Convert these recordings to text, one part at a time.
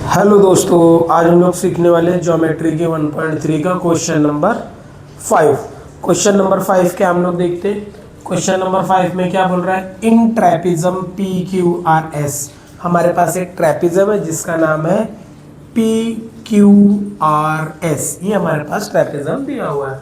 Hello दोस्तों, आज हम लोग सीखने वाले हैं ज्योमेट्री के 1.3 का क्वेश्चन नंबर 5। क्वेश्चन नंबर 5 क्या हम लोग देखते हैं। क्वेश्चन नंबर 5 में क्या बोल रहा है, in trapezium P Q R S. हमारे पास एक ट्रेपिज्म है जिसका नाम है पी क्यू आर एस। ये हमारे पास ट्रेपिज्म दिया हुआ है।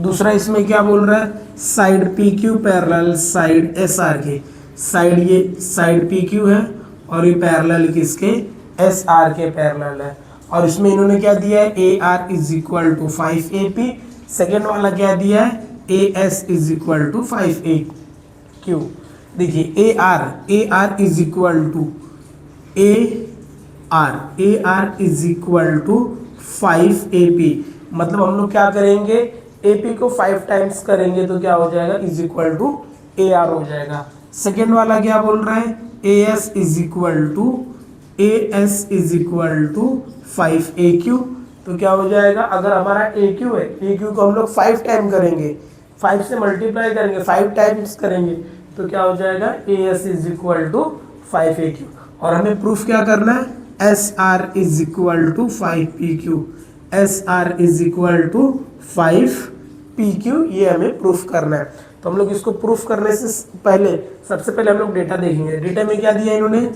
दूसरा इसमें क्या बोल रहा है, side P Q parallel side S R के। साइड, ये साइड पी क्यू है और ये पैरेलल किसके, एस आर के पैरेलल है। और इसमें इन्होंने क्या दिया है, A R is equal to 5 AP। Second वाला क्या दिया है, A S is equal to 5 AQ। देखिए A R is equal to A R is equal to 5 AP। मतलब हम लोग क्या करेंगे, AP को 5 टाइम्स करेंगे तो क्या हो जाएगा, is equal to A R हो जाएगा। सेकेंड वाला क्या बोल रहा है, A S is equal to 5 AQ। तो क्या हो जाएगा, अगर हमारा AQ है, AQ को हम लोग 5 टाइम करेंगे, 5 से मल्टीप्लाई करेंगे, 5 टाइम्स करेंगे तो क्या हो जाएगा, AS is equal to 5 AQ। और हमें प्रूफ क्या करना है, SR is equal to 5 PQ। SR is equal to 5 PQ, ये हमें प्रूफ करना है। तो हम लोग इसको प्रूफ करने से पहले सबसे पहले हम लोग डेटा देखेंगे। डेटा में क्या दिया इन्होंने,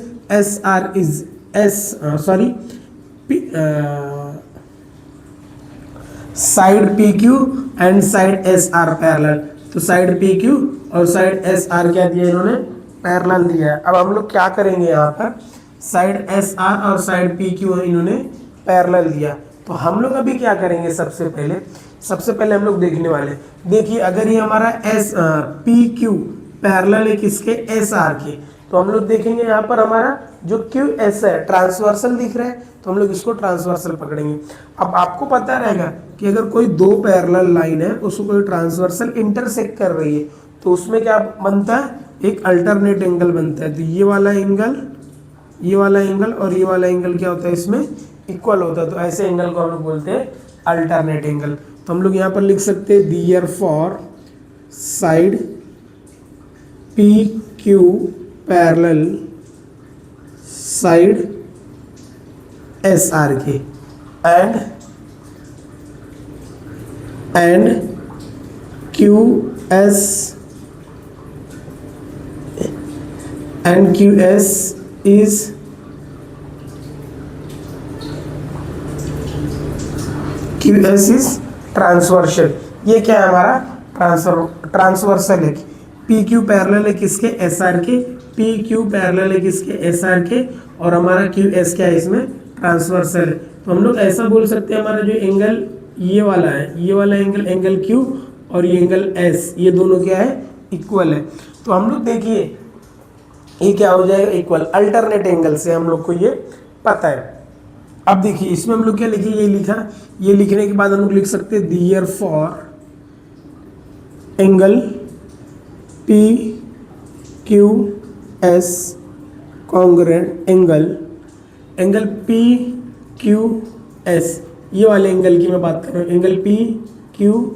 side P Q and side S are parallel. तो साइड पी क्यू और साइड एस आर क्या दिया इन्होंने, पैरेलल दिया है। अब हम लोग क्या करेंगे, यहाँ पर साइड एस आर और साइड पी क्यू इन्होंने पैरेलल दिया। तो हम लोग अभी क्या करेंगे, सबसे पहले हम लोग देखने वाले, देखिए अगर ये हमारा एस पी क्यू पैरेलल है किसके, एस आर के, तो हम लोग देखेंगे यहाँ पर हमारा जो क्यू एस है ट्रांसवर्सल दिख रहा है, तो हम लोग इसको ट्रांसवर्सल पकड़ेंगे। अब आपको पता रहेगा कि अगर कोई दो पैरेलल लाइन है, उसको कोई ट्रांसवर्सल इंटरसेक्ट कर रही है, तो उसमें क्या बनता है, एक अल्टरनेट एंगल बनता है। तो ये वाला एंगल और ये वाला एंगल क्या होता है, इसमें इक्वल होता है। तो ऐसे एंगल को हम लोग बोलते हैं अल्टरनेट एंगल। तो हम लोग यहाँ पर लिख सकते हैं, therefore side P Q parallel side S R के and Q S is transversal. ये क्या है हमारा, ट्रांसवर्सल है। पी क्यू पैरेलल है किसके, एस आर के, पी क्यू पैरेलल है किसके, एस आर के, और हमारा क्यू एस क्या है, इसमें ट्रांसवर्सल है। तो हम लोग ऐसा बोल सकते हैं, हमारा जो एंगल ये वाला है, ये वाला एंगल क्यू और ये एंगल एस, ये दोनों क्या है, इक्वल है। तो हम लोग देखिए ये क्या हो जाएगा, इक्वल। अल्टरनेट एंगल से हम लोग को ये पता है। अब देखिए इसमें हम लोग क्या लिखे, ये लिखा, ये लिखने के बाद हम लोग लिख सकते हैं, therefore angle P Q S congruent angle P Q S, ये वाले एंगल की मैं बात कर रहा हूँ, एंगल पी क्यू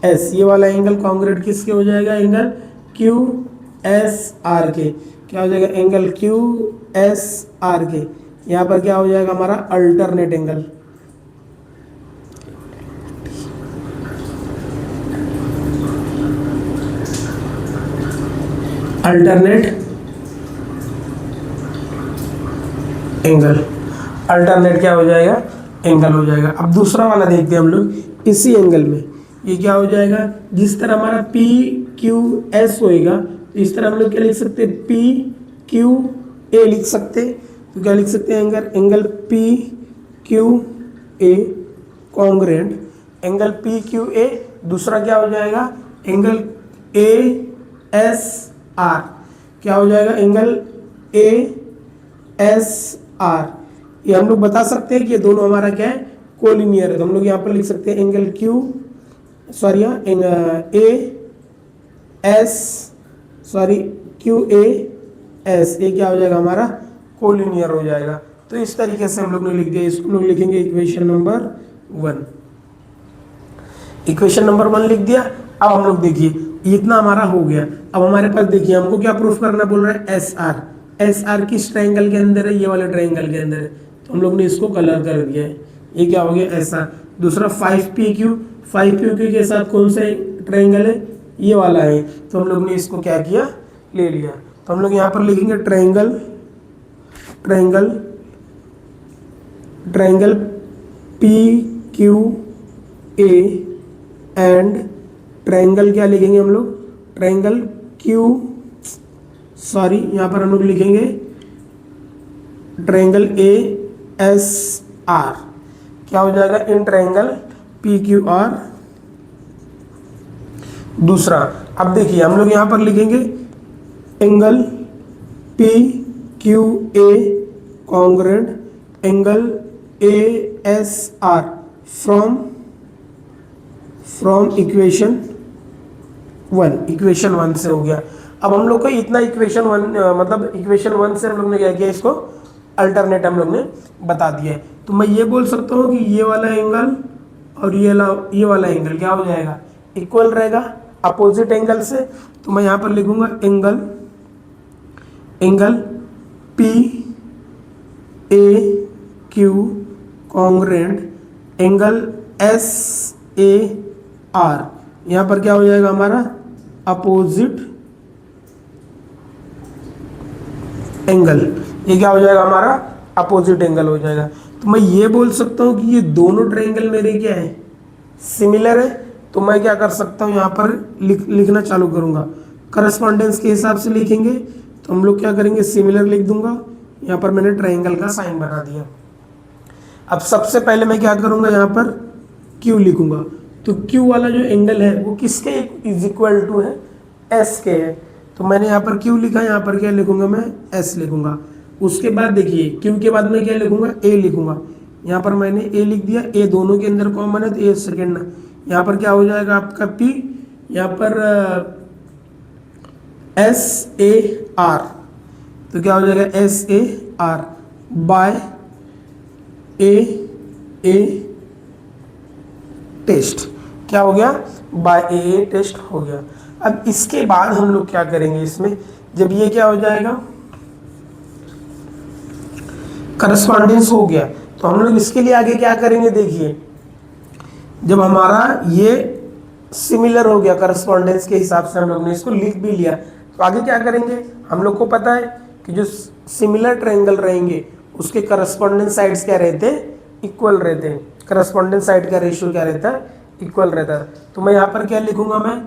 एस, ये वाला एंगल कॉन्ग्रुएंट किसके हो जाएगा, एंगल क्यू एस आर के। क्या हो जाएगा, एंगल क्यू एस आर के। यहाँ पर क्या हो जाएगा हमारा, अल्टरनेट एंगल। अल्टरनेट क्या हो जाएगा, एंगल हो जाएगा। अब दूसरा वाला देखते हैं हम लोग, इसी एंगल में ये क्या हो जाएगा, जिस तरह हमारा पी क्यू एस होएगा, इस तरह हम लोग क्या लिख सकते हैं, पी क्यू ए लिख सकते हैं। तो क्या लिख सकते हैं, angle P Q A congruent angle P Q A. दूसरा क्या हो जाएगा, एंगल ए एस आर, क्या हो जाएगा, एंगल ए एस आर। ये हम लोग बता सकते हैं कि ये दोनों हमारा क्या है, कोलिनियर है। तो हम लोग यहाँ पर लिख सकते हैं, एंगल क्यू ए एस, ये क्या हो जाएगा हमारा, कोलिनियर हो जाएगा। तो इस तरीके से हम लोग ने लिख दिया। इसको लोग लिखेंगे इक्वेशन नंबर 1। इक्वेशन नंबर 1 लिख दिया। अब हम लोग देखिए इतना हमारा हो गया। अब हमारे पास देखिए हमको क्या प्रूफ करना बोल रहा है, एस आर। एस आर किस ट्रायंगल के अंदर है, ये वाले ट्रायंगल के अंदर है। तो हम लोग ने इसको कलर कर दिया है, ये क्या हो गया एस आर। दूसरा 5PQ, 5PQ के साथ कौन सा ट्रायंगल है, ये वाला है, तो हम लोग ने इसको क्या किया, ले लिया। तो हम लोग यहाँ पर लिखेंगे triangle, triangle, triangle PQA and triangle क्या लिखेंगे हम लोग, ट्रायंगल यहाँ पर हम लोग लिखेंगे ट्रायंगल ASR। क्या हो जाएगा, इन ट्रायंगल PQR। दूसरा, अब देखिए हम लोग यहाँ पर लिखेंगे angle PQA congruent angle ASR from equation 1, equation 1 से हो गया। अब हम लोग को इतना इक्वेशन 1 मतलब इक्वेशन 1 से हम लोग ने क्या किया, इसको अल्टरनेट हम लोग ने बता दिया है। तो मैं ये बोल सकता हूँ कि ये वाला एंगल और ये वाला एंगल क्या हो जाएगा, इक्वल रहेगा अपोजिट एंगल से। तो मैं यहाँ पर लिखूंगा angle, angle PAQ congruent angle SAR, यहाँ पर क्या हो जाएगा हमारा अपोजिट एंगल, ये क्या हो जाएगा हमारा अपोजिट एंगल हो जाएगा। तो मैं ये बोल सकता हूँ कि ये दोनों ट्रायंगल मेरे क्या है, सिमिलर है। तो मैं क्या कर सकता हूँ, यहाँ पर लिखना चालू करूँगा, करस्पॉन्डेंस के हिसाब से लिखेंगे। तो हम लोग क्या करेंगे, सिमिलर लिख दूंगा, यहाँ पर मैंने ट्रायंगल का साइन बना दिया। अब सबसे पहले मैं क्या करूँगा, यहाँ पर Q लिखूंगा। तो Q वाला जो एंगल है वो किसके इज इक्वल टू है, S के है। तो मैंने यहाँ पर Q लिखा, यहाँ पर क्या लिखूंगा, मैं S लिखूंगा। उसके बाद देखिए Q के बाद मैं क्या लिखूंगा, A लिखूंगा। यहाँ पर मैंने A लिख दिया, A दोनों के अंदर कॉमन है तो A सेकेंड। यहाँ पर क्या हो जाएगा आपका P, यहाँ पर SAR, तो क्या हो जाएगा SAR बाय A टेस्ट, क्या हो गया, बाय A टेस्ट हो गया। अब इसके बाद हम लोग क्या करेंगे, इसमें जब ये क्या हो जाएगा, करस्पॉन्डेंस हो गया, तो हम लोग इसके लिए आगे क्या करेंगे, देखिए जब हमारा ये सिमिलर हो गया करस्पॉन्डेंस के हिसाब से हम लोग ने इसको लिख भी लिया, तो आगे क्या करेंगे, हम लोग को पता है कि जो सिमिलर ट्रायंगल रहेंगे उसके करस्पॉन्डेंस साइड्स क्या रहते हैं, इक्वल रहते हैं। करस्पॉन्डेंस साइड का रेशियो क्या रहता है, इक्वल रहता है। तो मैं यहाँ पर क्या लिखूंगा, मैं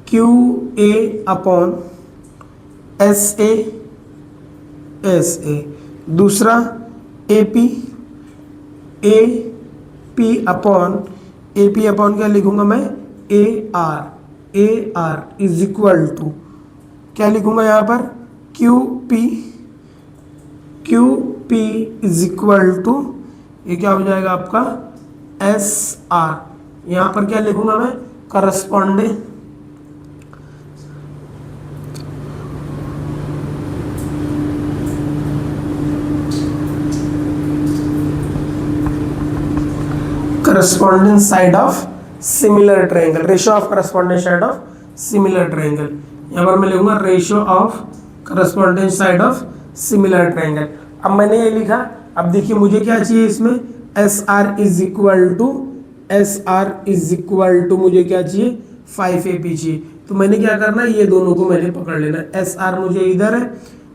QA अपॉन SA, दूसरा AP अपॉन क्या लिखूंगा मैं, AR इज इक्वल टू क्या लिखूंगा यहाँ पर, QP इज इक्वल टू, ये क्या हो जाएगा आपका SR। यहाँ पर क्या लिखूंगा मैं, correspondence side of similar triangle, ratio of correspondence side of similar triangle. यहाँ पर मैं लिखूंगा ratio of correspondence side of similar triangle. अब मैंने ये लिखा, अब देखिए मुझे क्या चाहिए इसमें, SR इज इक्वल टू मुझे क्या चाहिए, 5AP चाहिए। तो मैंने क्या करना है, ये दोनों को मैंने पकड़ लेना, SR मुझे इधर है,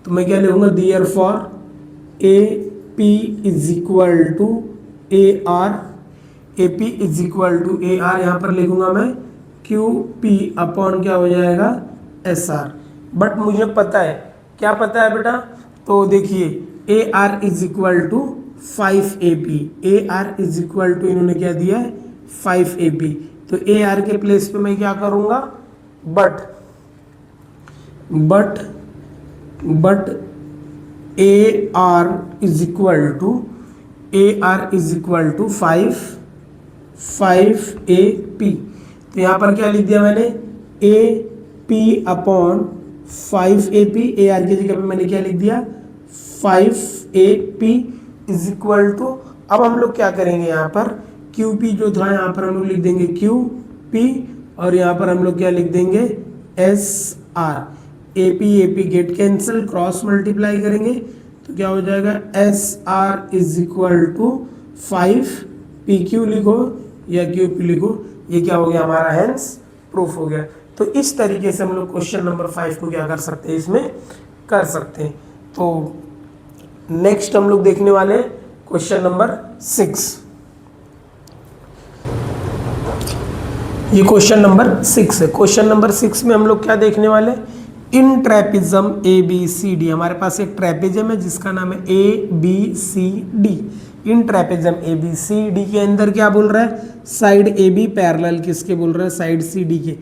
तो मैं क्या लिखूंगा, therefore AP is equal to AR, AP is equal to AR, यहाँ पर लिखूंगा मैं QP अपॉन क्या हो जाएगा SR। बट मुझे पता है, क्या पता है बेटा, तो देखिए AR is equal to 5AP, AR is equal to इन्होंने क्या दिया है 5AP। तो AR के प्लेस पे मैं क्या करूंगा, but AR is equal to 5AP। तो यहाँ पर क्या लिख दिया मैंने, AP अपॉन 5AP, AR की जगह पे मैंने क्या लिख दिया 5AP इज इक्वल टू, अब हम लोग क्या करेंगे, यहाँ पर QP जो था यहाँ पर हम लोग लिख देंगे QP, और यहाँ पर हम लोग क्या लिख देंगे SR। AP get cancel, cross multiply करेंगे तो क्या हो जाएगा S R is equal to 5 P Q लिखो या क्यू पी लिखो, ये क्या हो गया हमारा हेंस प्रूफ हो गया। तो इस तरीके से हम लोग क्वेश्चन नंबर 5 को क्या कर सकते हैं, इसमें कर सकते हैं। तो नेक्स्ट हम लोग देखने वाले हैं क्वेश्चन नंबर 6। ये क्वेश्चन नंबर 6 है। क्वेश्चन नंबर 6 में हम लोग क्या देखने वाले, in trapezium A B C D, हमारे पास एक ट्रेपिज्म है जिसका नाम है A B C D. In trapezium A B C D के अंदर क्या बोल रहा है, साइड ए बी पैरेलल किसके बोल रहा है, साइड सी डी के।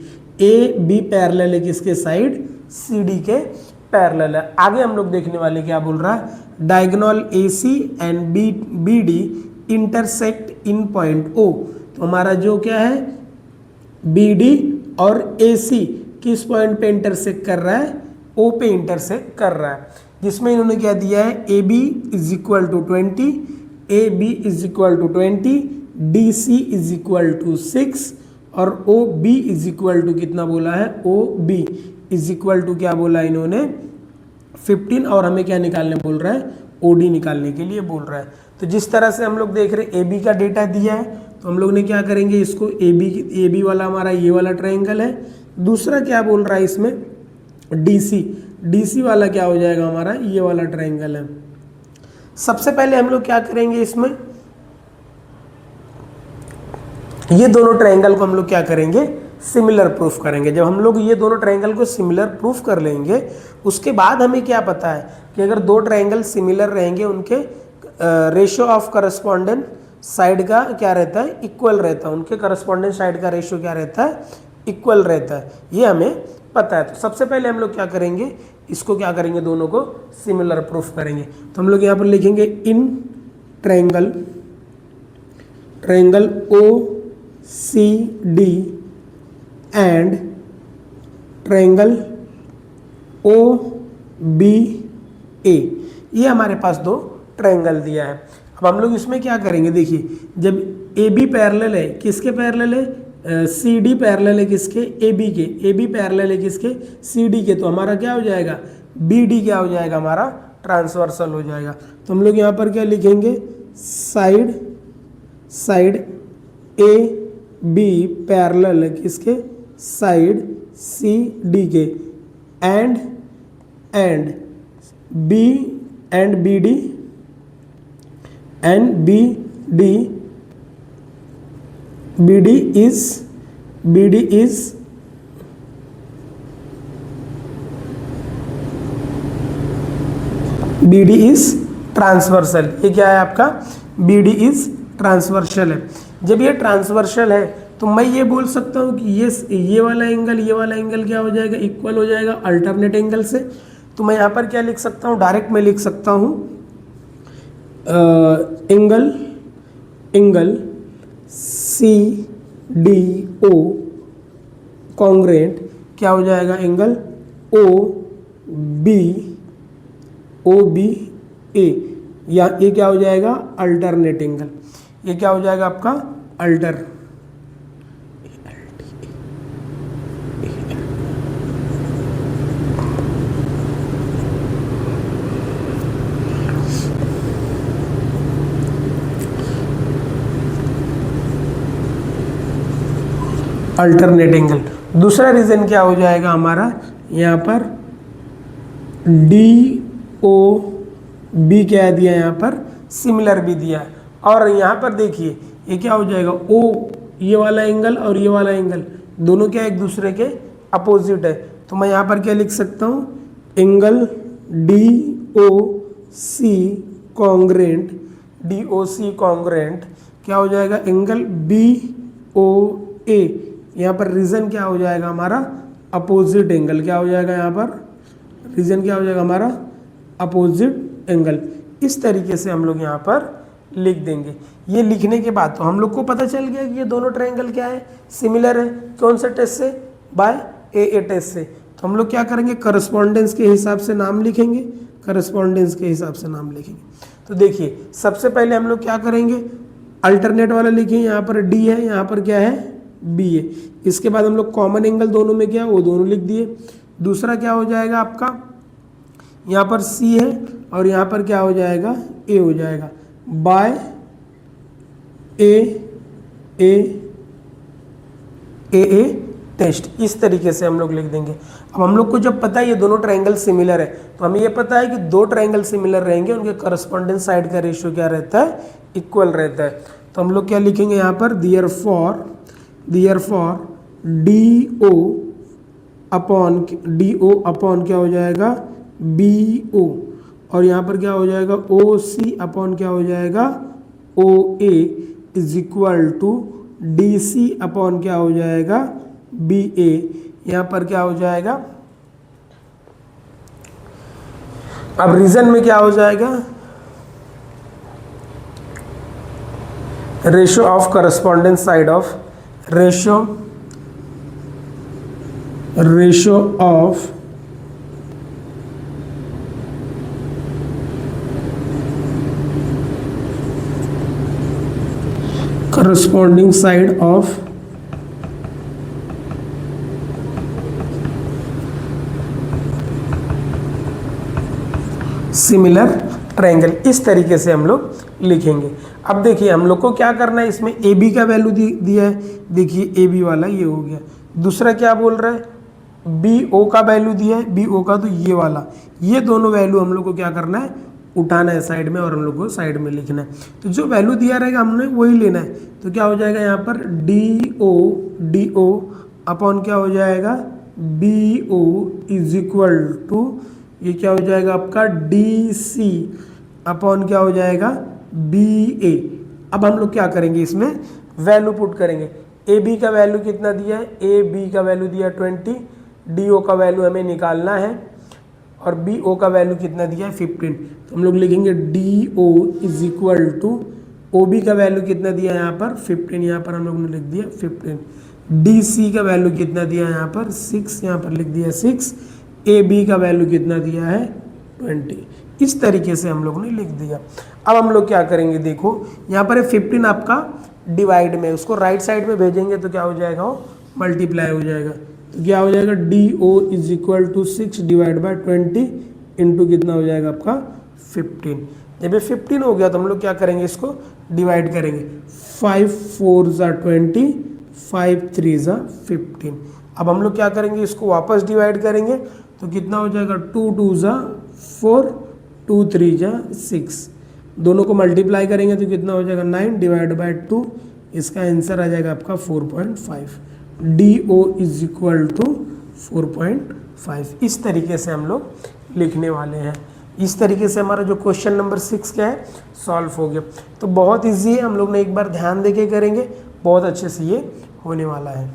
ए बी पैरेलल है किसके, साइड सी डी के पैरेलल है। आगे हम लोग देखने वाले क्या बोल रहा है, diagonal A C and B D intersect in point O. तो हमारा जो क्या है बी डी और ए सी किस पॉइंट पे इंटरसेक्ट कर रहा है, ओ पे इंटरसेक्ट कर रहा है, जिसमें इन्होंने क्या दिया है, A B is equal to 20, A B is equal to 20, D C is equal to 6 और O B is equal to कितना बोला है, O B is equal to क्या बोला इन्होंने 15, और हमें क्या निकालने बोल रहा है, ओ डी निकालने के लिए बोल रहा है। तो जिस तरह से हम लोग देख रहे हैं ए बी का डेटा दिया है, तो हम लोग ने क्या करेंगे, इसको ए बी वाला हमारा ये वाला ट्रायंगल है। दूसरा क्या बोल रहा है इसमें डी सी वाला क्या हो जाएगा हमारा ये वाला ट्रायंगल है। सबसे पहले हम लोग क्या करेंगे, इसमें ये दोनों ट्रायंगल को हम लोग क्या करेंगे, सिमिलर प्रूफ करेंगे। जब हम लोग ये दोनों ट्रायंगल को सिमिलर प्रूफ कर लेंगे, उसके बाद हमें क्या पता है कि अगर दो ट्रायंगल सिमिलर रहेंगे, उनके रेशियो ऑफ करस्पॉन्डेंट साइड का क्या रहता है, इक्वल रहता है। उनके करस्पॉन्डेंट साइड का रेशियो क्या रहता है, इक्वल रहता है, ये हमें पता है। तो सबसे पहले हम लोग क्या करेंगे, इसको क्या करेंगे, दोनों को सिमिलर प्रूफ करेंगे। तो हम लोग यहाँ पर लिखेंगे in triangle O C D and triangle O B A, ये हमारे पास दो ट्रायंगल दिया है। अब हम लोग इसमें क्या करेंगे, देखिए जब ए बी पैरेलल है, किसके पैरेलल है, सी डी पैरेलल है किसके, ए बी के, ए बी पैरेलल है किसके, सी डी के, तो हमारा क्या हो जाएगा, बी डी क्या हो जाएगा, हमारा ट्रांसवर्सल हो जाएगा। तो हम लोग यहाँ पर क्या लिखेंगे, साइड ए बी पैरेलल है किसके, साइड सी डी के, and B D and BD is transversal. ये क्या है आपका, BD इज ट्रांसवर्सल है। जब ये ट्रांसवर्सल है तो मैं ये बोल सकता हूँ कि ये वाला एंगल क्या हो जाएगा, इक्वल हो जाएगा अल्टरनेट एंगल से। तो मैं यहाँ पर क्या लिख सकता हूँ, डायरेक्ट मैं लिख सकता हूँ angle C D O congruent क्या हो जाएगा, एंगल ओ बी ए, या ये क्या हो जाएगा, अल्टरनेट एंगल। ये क्या हो जाएगा आपका अल्टरनेट एंगल। दूसरा रीजन क्या हो जाएगा हमारा, यहाँ पर डी ओ बी क्या दिया, यहाँ पर सिमिलर भी दिया है। और यहाँ पर देखिए ये क्या हो जाएगा, ओ ये वाला एंगल और ये वाला एंगल दोनों क्या एक दूसरे के अपोजिट है। तो मैं यहाँ पर क्या लिख सकता हूँ, angle D O C congruent क्या हो जाएगा, एंगल बी ओ ए, यहाँ पर रीजन क्या हो जाएगा हमारा, अपोजिट एंगल। क्या हो जाएगा यहाँ पर रीजन क्या हो जाएगा हमारा, अपोजिट एंगल। इस तरीके से हम लोग यहाँ पर लिख देंगे। ये लिखने के बाद तो हम लोग को पता चल गया कि ये दोनों ट्रायंगल क्या है, सिमिलर है। कौन सा टेस्ट से, बाय ए टेस्ट से। तो हम लोग क्या करेंगे, करस्पॉन्डेंस के हिसाब से नाम लिखेंगे, तो देखिए सबसे पहले हम लोग क्या करेंगे, अल्टरनेट वाला लिखेंगे, यहाँ पर डी है, यहाँ पर क्या है, बी है। इसके बाद हम लोग कॉमन एंगल दोनों में क्या, वो दोनों लिख दिए। दूसरा क्या हो जाएगा आपका, यहाँ पर सी है और यहाँ पर क्या हो जाएगा, ए हो जाएगा, बाय ए ए ए ए टेस्ट। इस तरीके से हम लोग लिख देंगे। अब हम लोग को जब पता है ये दोनों ट्रायंगल सिमिलर है, तो हमें ये पता है कि दो ट्रायंगल सिमिलर रहेंगे, उनके करस्पॉन्डेंस साइड का रेशियो क्या रहता है, इक्वल रहता है। तो हम लोग क्या लिखेंगे यहाँ पर, देयरफॉर डी ओ अपॉन क्या हो जाएगा, बी ओ, और यहाँ पर क्या हो जाएगा, ओ सी अपॉन क्या हो जाएगा, O A is equal to D C upon क्या हो जाएगा, बी ए। यहाँ पर क्या हो जाएगा, अब रीजन में क्या हो जाएगा, ratio of correspondence side of ratio of corresponding side of similar triangle. इस तरीके से हम लोग लिखेंगे। अब देखिए हम लोग को क्या करना है, इसमें ए बी का वैल्यू दिया है, देखिए ए बी वाला ये हो गया। दूसरा क्या बोल रहा है, बी ओ का वैल्यू दिया है, बी ओ का, तो ये वाला, ये दोनों वैल्यू हम लोग को क्या करना है, उठाना है साइड में, और हम लोग को साइड में लिखना है। तो जो वैल्यू दिया रहेगा हमने वही लेना है। तो क्या हो जाएगा यहाँ पर, डी ओ अपॉन क्या हो जाएगा, B O is equal to, ये क्या हो जाएगा आपका, डी सी अपॉन क्या हो जाएगा, बी ए। अब हम लोग क्या करेंगे, इसमें वैल्यू पुट करेंगे। ए बी का वैल्यू कितना दिया है, ए बी का वैल्यू दिया 20, डी ओ का वैल्यू हमें निकालना है, और बी ओ का वैल्यू कितना दिया है 15। तो हम लोग लिखेंगे D O is equal to, O B का वैल्यू कितना दिया है यहाँ पर 15, यहाँ पर हम लोग ने लिख दिया 15। डी सी का वैल्यू कितना दिया है यहाँ पर 6, यहाँ पर लिख दिया 6। ए बी का वैल्यू कितना दिया है 20। इस तरीके से हम लोग ने लिख दिया। अब हम लोग क्या करेंगे, देखो यहाँ पर 15 आपका डिवाइड में, उसको राइट साइड में भेजेंगे तो क्या हो जाएगा, वो मल्टीप्लाई हो जाएगा। तो क्या हो जाएगा, D O is equal to 6 divide by 20 into कितना हो जाएगा आपका 15। जब ये 15 हो गया तो हम लोग क्या करेंगे, इसको डिवाइड करेंगे। 5 4 ज़ा 20, 5 3 ज़ा 15। अब हम लोग क्या करेंगे, इसको वापस डिवाइड करेंगे तो कितना हो जाएगा, 2 2 ज़ा 4, 2 3 ज़ा 6। दोनों को मल्टीप्लाई करेंगे तो कितना हो जाएगा, 9 डिवाइड बाई 2। इसका आंसर आ जाएगा आपका 4.5। D O is equal to 4.5। इस तरीके से हम लोग लिखने वाले हैं। इस तरीके से हमारा जो क्वेश्चन नंबर 6 क्या है, सॉल्व हो गया। तो बहुत इजी है, हम लोग ने एक बार ध्यान देके करेंगे, बहुत अच्छे से ये होने वाला है।